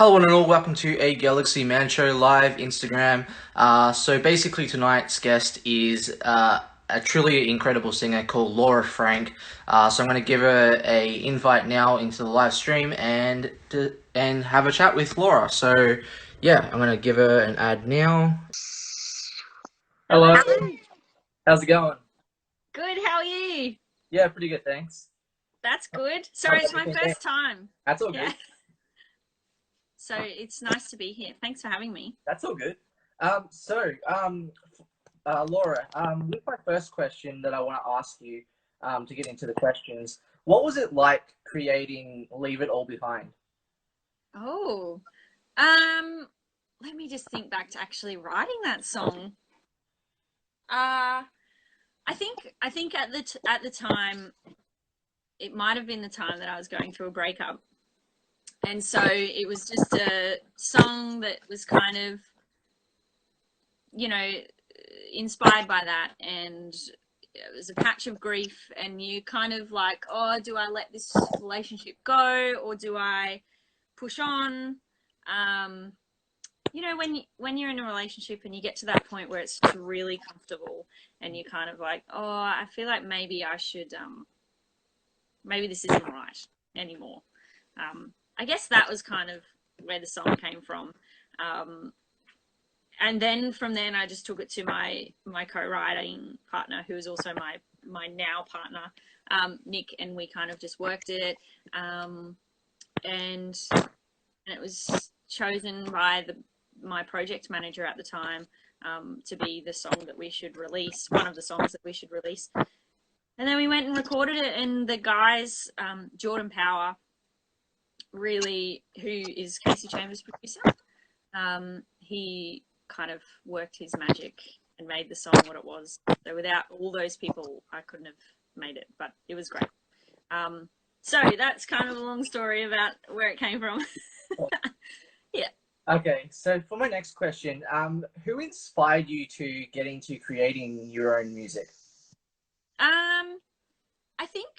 Hello one and all, welcome to a Galaxy Man Show live Instagram. So basically tonight's guest is a truly incredible singer called Laura Frank. So I'm going to give her a invite now into the live stream and have a chat with Laura. So yeah, I'm going to give her an ad now. Hello, Hello. how's it going? Good, how are you? Yeah, pretty good, thanks. That's good. Sorry, How's it's my everything going? first time. That's all Yeah. good. So it's nice to be here. Thanks for having me. That's all good. Laura, with my first question that I want to ask you, to get into the questions, what was it like creating Leave It All Behind? Oh, um, let me just think back to actually writing that song. Uh, I think at the time, it might have been the time that I was going through a breakup, and so it was just a song that was kind of, you know, inspired by that, and it was a patch of grief, and you kind of like, oh, do I let this relationship go or do I push on? um when you're in a relationship and you get to that point where it's just really comfortable and you kind of like, oh, I feel like maybe I should, maybe this isn't right anymore. I guess that was kind of where the song came from. um and then from then I just took it to my co-writing partner, who is also my now partner, Nick, and we kind of just worked it. um, and it was chosen by my project manager at the time, to be the song that we should release, one of the songs that we should release. And then we went and recorded it, and the guys, Jordan Power, really, who is Casey Chambers' producer, he kind of worked his magic and made the song what it was. So without all those people, I couldn't have made it, but it was great. So that's kind of a long story about where it came from. Yeah. Okay, so for my next question, who inspired you to get into creating your own music? I think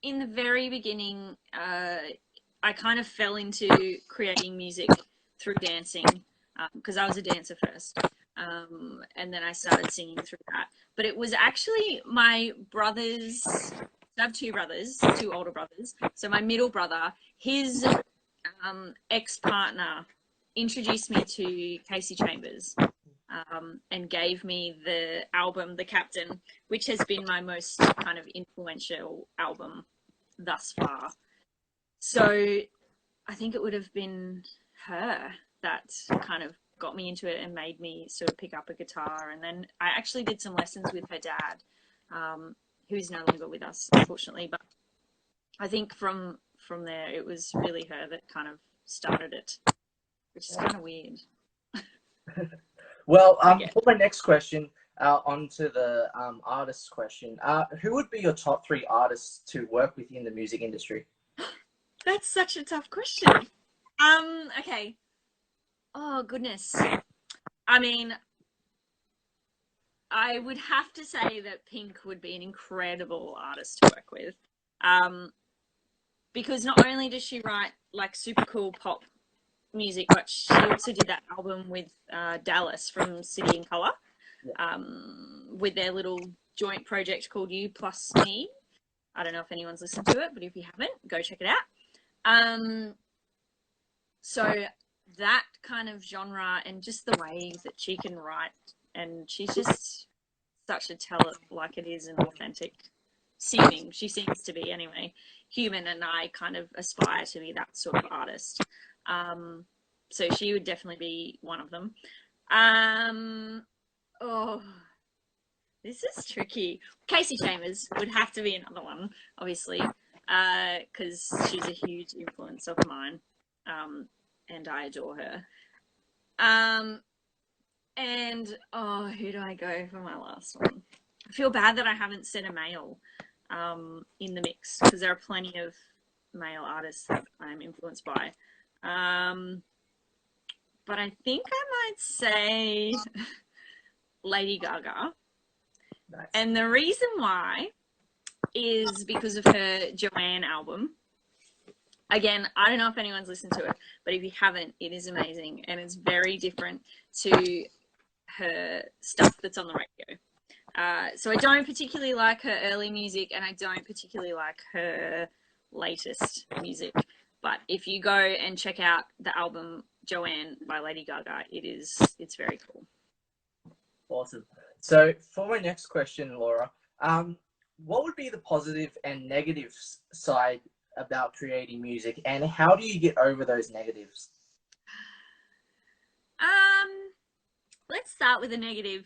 in the very beginning, I kind of fell into creating music through dancing, because I was a dancer first. And then I started singing through that. But it was actually my brothers. I have two brothers, two older brothers. So my middle brother, his ex-partner introduced me to Casey Chambers, and gave me the album The Captain, which has been my most kind of influential album thus far. So I think it would have been her that kind of got me into it and made me sort of pick up a guitar. And then I actually did some lessons with her dad, who's no longer with us, unfortunately. But I think from there, it was really her that kind of started it, which is kind of weird. Well, Yeah. for my next question, on to the artist question. Who would be your top three artists to work with in the music industry? That's such a tough question. Okay. Oh goodness. I mean, I would have to say that Pink would be an incredible artist to work with. Um, because not only does she write like super cool pop music, but she also did that album with Dallas from City and Colour, Yeah. with their little joint project called You Plus Me. I don't know if anyone's listened to it, but if you haven't, go check it out. Um, so that kind of genre and just the way that she can write, and she's just such a tell it like it is and authentic seeming, she seems to be anyway, human, and I kind of aspire to be that sort of artist. um so she would definitely be one of them. um oh, this is tricky. Casey Chambers would have to be another one, obviously, because she's a huge influence of mine, and I adore her. Um, and oh, who do I go for my last one? I feel bad that I haven't said a male, in the mix, because there are plenty of male artists that I'm influenced by. Um, but I think I might say Lady Gaga. Nice. And the reason why is because of her Joanne album, Again, I don't know if anyone's listened to it, but if you haven't, it is amazing, and it's very different to her stuff that's on the radio. So I don't particularly like her early music, and I don't particularly like her latest music. But if you go and check out the album Joanne by Lady Gaga, it's very cool. Awesome. So for my next question, Laura, what would be the positive and negative side about creating music, and how do you get over those negatives? Let's start with a negative.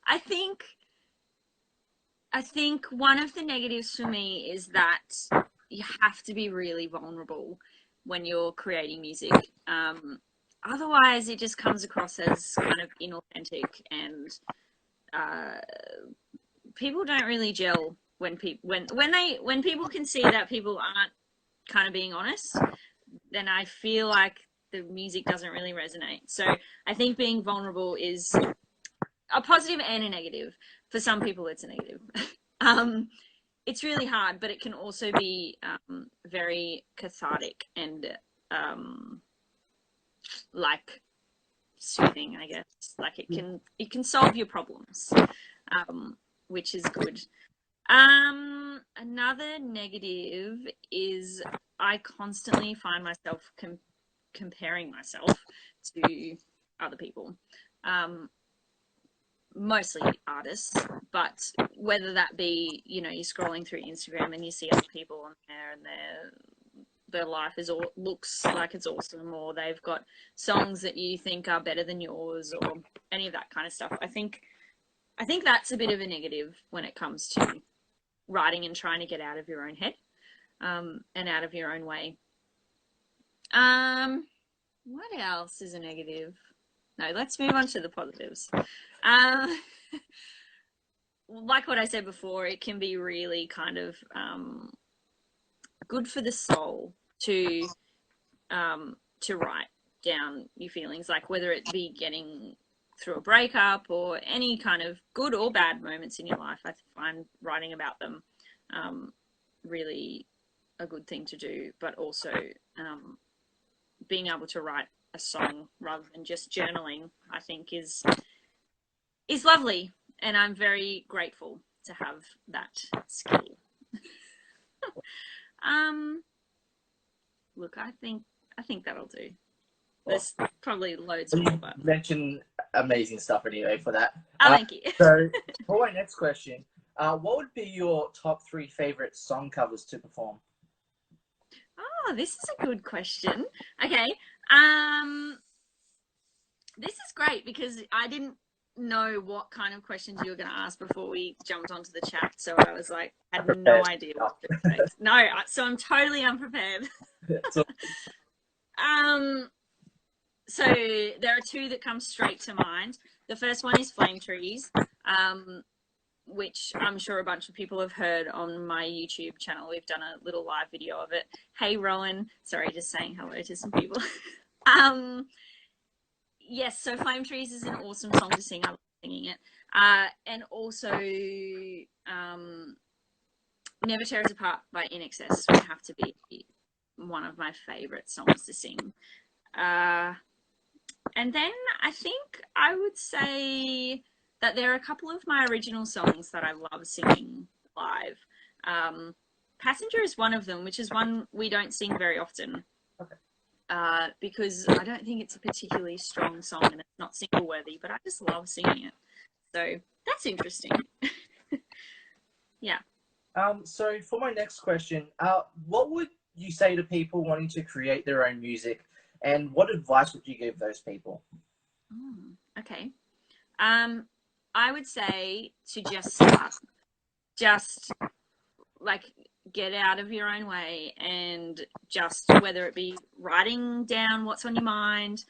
I think one of the negatives for me is that you have to be really vulnerable when you're creating music. Otherwise, it just comes across as kind of inauthentic, and people don't really gel when people can see that people aren't kind of being honest. Then I feel like the music doesn't really resonate. So I think being vulnerable is a positive and a negative. For some people, it's a negative. It's really hard, but it can also be very cathartic and like soothing, I guess. Like it can solve your problems, which is good. Another negative is I constantly find myself comparing myself to other people. Mostly artists, but whether that be, you're scrolling through Instagram and you see other people on there and their life looks like it's awesome, or they've got songs that you think are better than yours, or any of that kind of stuff. I think that's a bit of a negative when it comes to writing and trying to get out of your own head, and out of your own way. What else is a negative? No, let's move on to the positives. Like what I said before, it can be really kind of good for the soul to write down your feelings, like whether it be getting through a breakup or any kind of good or bad moments in your life. I find writing about them really a good thing to do, but also being able to write a song rather than just journaling, I think is lovely, and I'm very grateful to have that skill. Look, I think that'll do. There's probably loads more, but You mentioned amazing stuff anyway for that. thank you. So for my next question, what would be your top 3 favorite song covers to perform? Oh, this is a good question. Okay. This is great because I didn't know what kind of questions you were going to ask before we jumped onto the chat. So I was like, I had no idea what to expect. No, so I'm totally unprepared. So there are 2 that come straight to mind. The first one is Flame Trees, which I'm sure a bunch of people have heard on my YouTube channel. We've done a little live video of it. Hey, Rowan. Sorry, just saying hello to some people. Yes, so Flame Trees is an awesome song to sing. I love singing it. And also Never Tear Us Apart by INXS would have to be one of my favourite songs to sing. And then I think I would say that there are a couple of my original songs that I love singing live. Passenger is one of them, which is one we don't sing very often. Okay. Because I don't think it's a particularly strong song and it's not single worthy, but I just love singing it. So that's interesting. Yeah. So for my next question, what would you say to people wanting to create their own music, and what advice would you give those people? Okay. I would say to just start. Just like get out of your own way and just, whether it be writing down what's on your mind,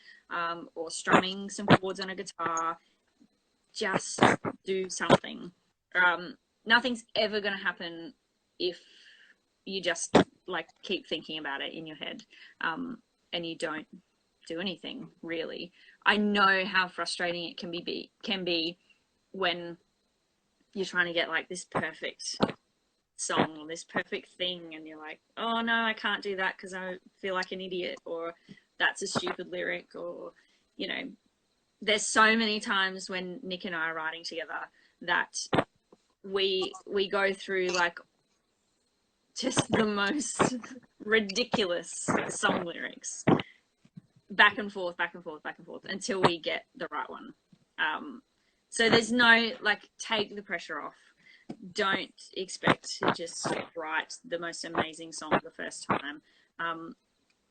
or strumming some chords on a guitar, just do something. Nothing's ever going to happen if you just like keep thinking about it in your head, and you don't do anything really. I know how frustrating it can be when you're trying to get like this perfect song or this perfect thing, and you're like, oh no, I can't do that because I feel like an idiot, or that's a stupid lyric, or you know, there's so many times when Nick and I are writing together that we go through like just the most ridiculous song lyrics, back and forth, back and forth, back and forth, until we get the right one. So there's no, like, take the pressure off. Don't expect to just write the most amazing song the first time.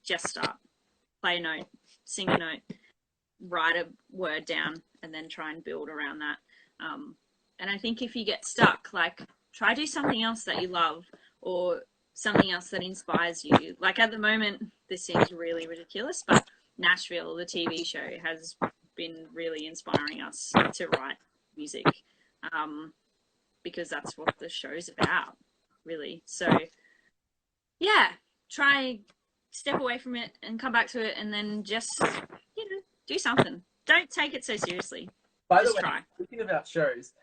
Just start, play a note, sing a note, write a word down, and then try and build around that. And I think if you get stuck, like, try do something else that you love, or something else that inspires you. Like, at the moment, this seems really ridiculous, but Nashville, the TV show, has been really inspiring us to write music, because that's what the show's about, really. So yeah, try step away from it and come back to it, and then just, you know, do something. Don't take it so seriously. By Just the way, try. speaking about shows,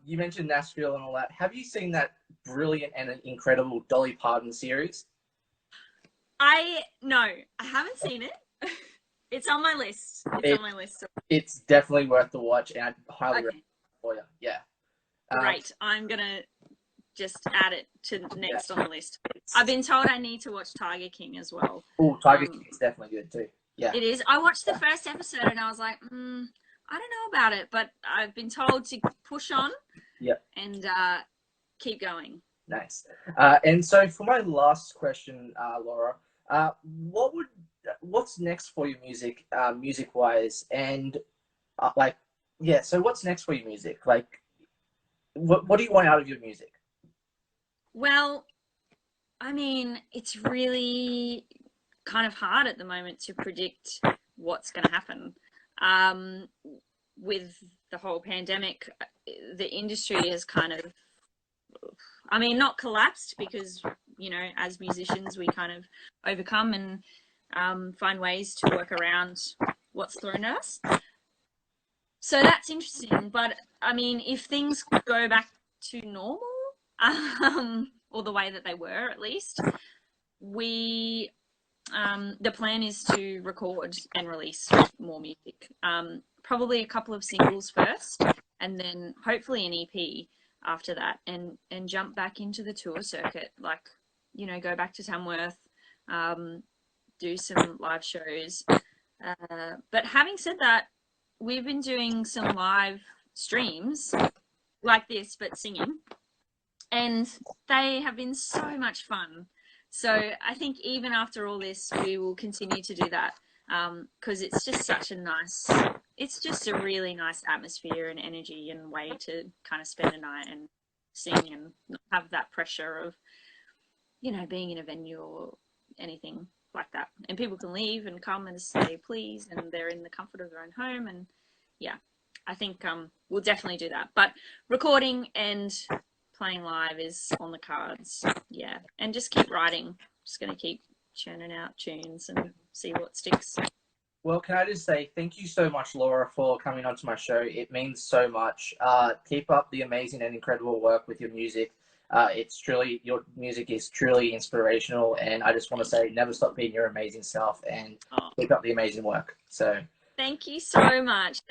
you mentioned Nashville and all that. Have you seen that brilliant and incredible Dolly Parton series? No, I haven't seen it. It's on my list. It's on my list. It's definitely worth the watch, and I highly recommend it for you. Yeah. Great. I'm gonna just add it to next on the list. I've been told I need to watch Tiger King as well. Oh, Tiger King is definitely good too. Yeah. It is. I watched the first episode and I was like, I don't know about it, but I've been told to push on. Yeah. And keep going. Nice. And so for my last question, Laura, what's next for your music, music wise, and so what's next for your music? Like, what do you want out of your music? Well, I mean, it's really kind of hard at the moment to predict what's going to happen. With the whole pandemic, the industry has kind of, I mean, not collapsed, because, you know, as musicians, we kind of overcome and find ways to work around what's thrown at us. So that's interesting. But I mean, if things go back to normal, or the way that they were, at least, the plan is to record and release more music. Probably a couple of singles first, and then hopefully an EP after that, and jump back into the tour circuit. Like, you know, go back to Tamworth, do some live shows. But having said that, we've been doing some live streams like this, but singing, and they have been so much fun. So I think even after all this, we will continue to do that, because it's just it's just a really nice atmosphere and energy and way to kind of spend a night and sing, and not have that pressure of, you know, being in a venue or anything like that. And people can leave and come and say please, and they're in the comfort of their own home. And yeah, I think we'll definitely do that. But recording and playing live is on the cards. Yeah, and just keep writing. Just going to keep churning out tunes and see what sticks. Well, can I just say thank you so much, Laura, for coming onto my show. It means so much. Keep up the amazing and incredible work with your music. Your music is truly inspirational, and I just want to say, never stop being your amazing self, and keep up the amazing work. So thank you so much.